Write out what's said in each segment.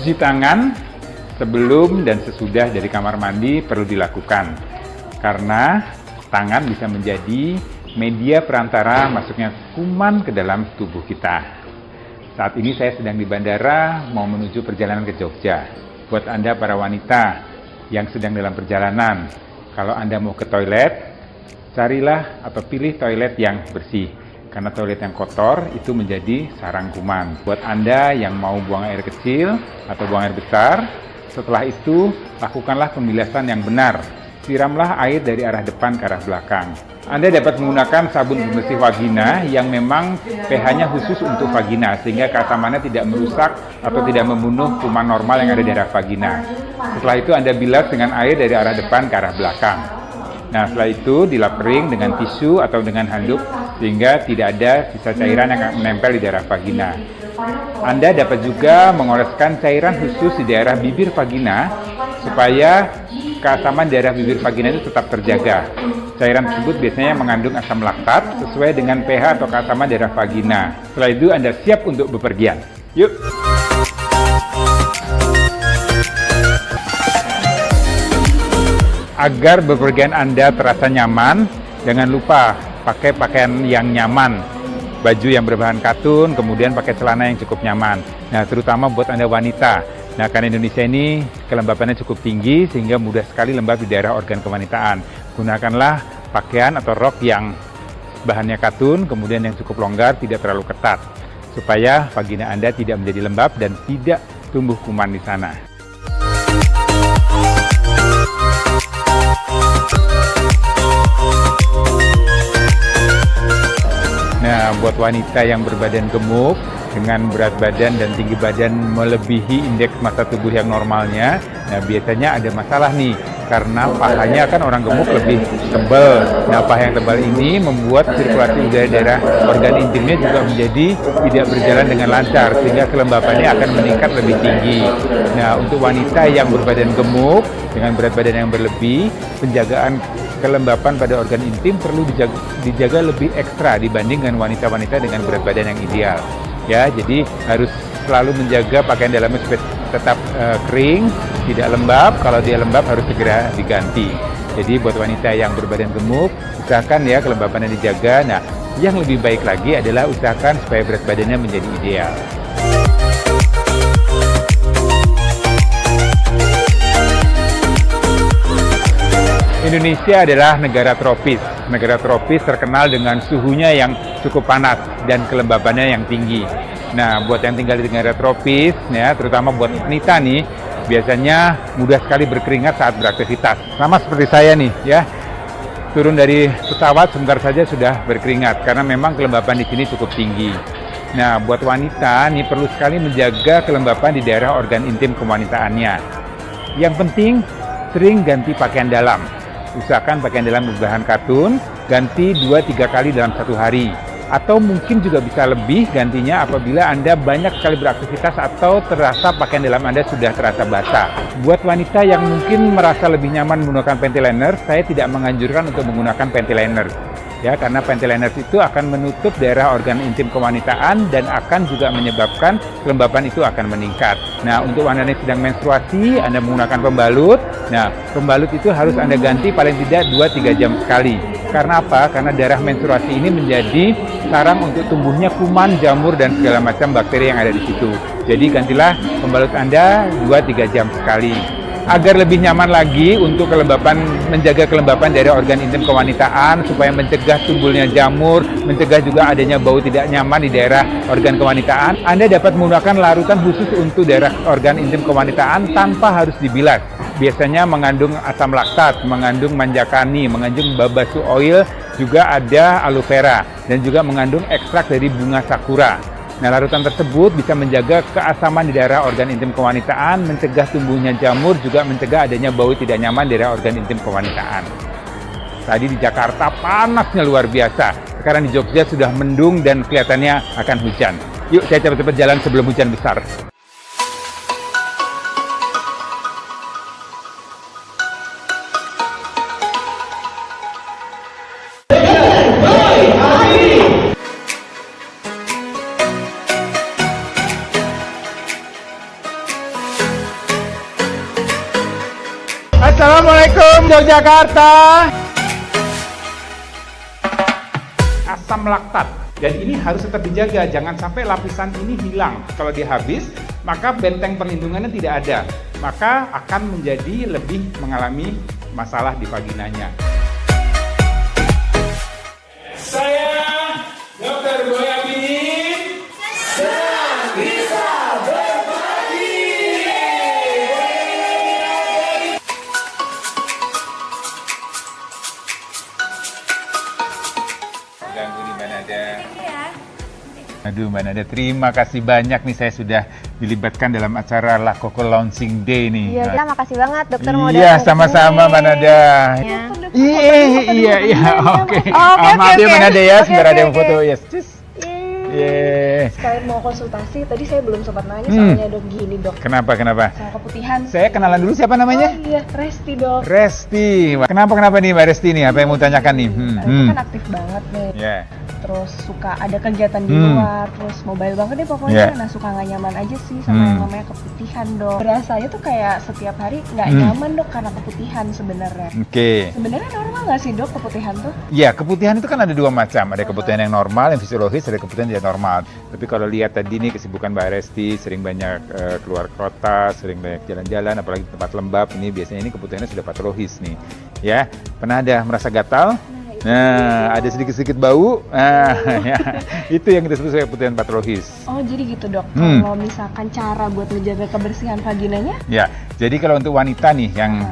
Cuci tangan sebelum dan sesudah dari kamar mandi perlu dilakukan, karena tangan bisa menjadi media perantara masuknya kuman ke dalam tubuh kita. Saat ini saya sedang di bandara mau menuju perjalanan ke Jogja. Buat Anda para wanita yang sedang dalam perjalanan, kalau Anda mau ke toilet, carilah atau pilih toilet yang bersih. Karena toilet yang kotor itu menjadi sarang kuman. Buat Anda yang mau buang air kecil atau buang air besar, setelah itu lakukanlah pembilasan yang benar. Siramlah air dari arah depan ke arah belakang. Anda dapat menggunakan sabun pembersih vagina yang memang pH-nya khusus untuk vagina, sehingga keasamannya tidak merusak atau tidak membunuh kuman normal yang ada di arah vagina. Setelah itu Anda bilas dengan air dari arah depan ke arah belakang. Nah, setelah itu dilap kering dengan tisu atau dengan handuk sehingga tidak ada sisa cairan yang menempel di daerah vagina. Anda dapat juga mengoleskan cairan khusus di daerah bibir vagina supaya keasaman daerah bibir vagina itu tetap terjaga. Cairan tersebut biasanya mengandung asam laktat sesuai dengan pH atau keasaman daerah vagina. Setelah itu Anda siap untuk bepergian. Yuk! Agar bepergian Anda terasa nyaman, jangan lupa pakai pakaian yang nyaman, baju yang berbahan katun, kemudian pakai celana yang cukup nyaman. Nah, terutama buat Anda wanita. Nah, karena Indonesia ini kelembapannya cukup tinggi sehingga mudah sekali lembab di daerah organ kewanitaan. Gunakanlah pakaian atau rok yang bahannya katun, kemudian yang cukup longgar, tidak terlalu ketat, supaya vagina Anda tidak menjadi lembab dan tidak tumbuh kuman di sana. Nah, buat wanita yang berbadan gemuk dengan berat badan dan tinggi badan melebihi indeks massa tubuh yang normalnya, nah biasanya ada masalah nih, karena pahanya kan orang gemuk lebih tebal. Nah, paha yang tebal ini membuat sirkulasi udara daerah organ intimnya juga menjadi tidak berjalan dengan lancar, sehingga kelembapannya akan meningkat lebih tinggi. Nah, untuk wanita yang berbadan gemuk dengan berat badan yang berlebih, penjagaan kelembapan pada organ intim perlu dijaga lebih ekstra dibanding dengan wanita-wanita dengan berat badan yang ideal. Ya, jadi harus selalu menjaga pakaian dalamnya supaya tetap kering, tidak lembab. Kalau dia lembab harus segera diganti. Jadi buat wanita yang berbadan gemuk, usahakan ya kelembapannya dijaga. Nah, yang lebih baik lagi adalah usahakan supaya berat badannya menjadi ideal. Indonesia adalah negara tropis. Negara tropis terkenal dengan suhunya yang cukup panas dan kelembabannya yang tinggi. Nah, buat yang tinggal di negara tropis, ya, terutama buat wanita nih, biasanya mudah sekali berkeringat saat beraktivitas. Sama seperti saya nih, ya. Turun dari pesawat sebentar saja sudah berkeringat karena memang kelembapan di sini cukup tinggi. Nah, buat wanita nih perlu sekali menjaga kelembapan di daerah organ intim kewanitaannya. Yang penting sering ganti pakaian dalam. Usahakan pakaian dalam berbahan katun, ganti 2-3 kali dalam satu hari. Atau mungkin juga bisa lebih gantinya apabila Anda banyak sekali beraktivitas atau terasa pakaian dalam Anda sudah terasa basah. Buat wanita yang mungkin merasa lebih nyaman menggunakan panty liner, saya tidak menganjurkan untuk menggunakan panty liner. Ya, karena panty liner itu akan menutup daerah organ intim kewanitaan dan akan juga menyebabkan kelembapan itu akan meningkat. Nah, untuk wanita yang sedang menstruasi, Anda menggunakan pembalut. Nah, pembalut itu harus Anda ganti paling tidak 2-3 jam sekali. Karena apa? Karena darah menstruasi ini menjadi sarang untuk tumbuhnya kuman, jamur, dan segala macam bakteri yang ada di situ. Jadi gantilah pembalut Anda 2-3 jam sekali. Agar lebih nyaman lagi untuk menjaga kelembapan dari organ intim kewanitaan, supaya mencegah timbulnya jamur, mencegah juga adanya bau tidak nyaman di daerah organ kewanitaan, Anda dapat menggunakan larutan khusus untuk daerah organ intim kewanitaan tanpa harus dibilas. Biasanya mengandung asam laktat, mengandung manjakani, mengandung babasu oil, juga ada aloe vera, dan juga mengandung ekstrak dari bunga sakura. Nah, larutan tersebut bisa menjaga keasaman di daerah organ intim kewanitaan, mencegah tumbuhnya jamur, juga mencegah adanya bau tidak nyaman di daerah organ intim kewanitaan. Tadi di Jakarta panasnya luar biasa. Sekarang di Jogja sudah mendung dan kelihatannya akan hujan. Yuk, saya cepat-cepat jalan sebelum hujan besar. Yogyakarta. Asam laktat. Dan ini harus tetap dijaga, jangan sampai lapisan ini hilang. Kalau dia habis, maka benteng perlindungannya tidak ada. Maka akan menjadi lebih mengalami masalah di vaginanya. Saya Dr. Boyamin senang bisa berbagi. Ganggu nih Mbak Nada. Aduh Mbak Nada, terima kasih banyak nih, saya sudah dilibatkan dalam acara La Coco Launching Day nih. Iya, makasih banget dokter mau Iya, datang sama-sama Mbak Nada. Iya, oke. Maaf ya Mbak Nada ya, sebentar ada yang foto. Yes, cus. Sekalian mau konsultasi, tadi saya belum sempat nanya soalnya dok, gini dok. Kenapa? Saya keputihan. Saya kenalan dulu, siapa namanya? Oh iya, Resti dok. Resti. Kenapa nih Mbak Resti nih? Apa yang mau tanyakan nih? Aku kan aktif banget nih. Iya. Terus suka ada kegiatan di luar, terus mobile banget deh pokoknya. Nah suka nggak nyaman aja sih sama yang namanya keputihan dok. Berasanya tuh kayak setiap hari nggak nyaman dok karena keputihan sebenarnya. Oke. Sebenarnya normal nggak sih dok keputihan tuh? Iya, keputihan itu kan ada dua macam. Ada keputihan yang normal, yang fisiologis, ada keputihan yang normal. Tapi kalau lihat tadi nih kesibukan Mbak Resti, sering banyak keluar kota, sering banyak jalan-jalan, apalagi di tempat lembab, ini biasanya ini keputihannya sudah patologis nih. Ya, pernah ada merasa gatal? Nah, ada sedikit-sedikit bau, ya, itu yang kita sebut sebagai keputihan patologis. Oh, jadi gitu dok. Kalau misalkan cara buat menjaga kebersihan vaginanya? Ya, jadi kalau untuk wanita nih, yang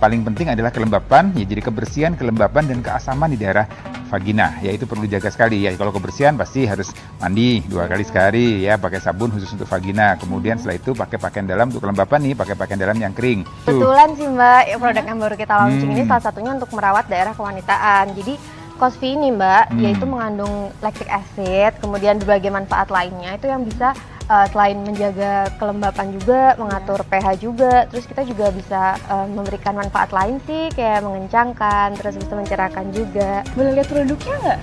paling penting adalah kelembapan, ya jadi kebersihan, kelembapan, dan keasaman di daerah vagina, ya itu perlu dijaga sekali ya. Kalau kebersihan pasti harus mandi 2 kali sehari ya, pakai sabun khusus untuk vagina. Kemudian setelah itu pakai pakaian dalam untuk kelembapan nih, pakai pakaian dalam yang kering. Kebetulan sih Mbak, produk yang baru kita launching ini salah satunya untuk merawat daerah kewanitaan. Jadi Cosvi ini Mbak, yaitu mengandung lactic acid, kemudian berbagai manfaat lainnya itu yang bisa selain menjaga kelembapan juga, mengatur pH juga, terus kita juga bisa memberikan manfaat lain sih, kayak mengencangkan, terus bisa mencerahkan juga. Boleh lihat produknya nggak?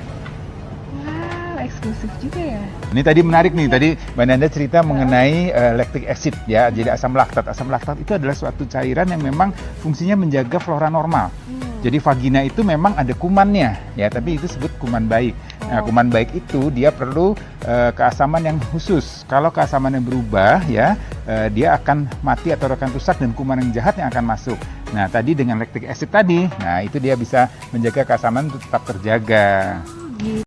Wow, eksklusif juga ya. Ini tadi menarik nih, tadi Mbak Nanda cerita mengenai lactic acid ya, jadi asam laktat. Asam laktat itu adalah suatu cairan yang memang fungsinya menjaga flora normal. Jadi vagina itu memang ada kumannya ya, tapi itu disebut kuman baik. Nah, kuman baik itu dia perlu keasaman yang khusus. Kalau keasamannya berubah ya, dia akan mati atau akan rusak dan kuman yang jahat yang akan masuk. Nah, tadi dengan lactic acid tadi, nah itu dia bisa menjaga keasaman itu tetap terjaga.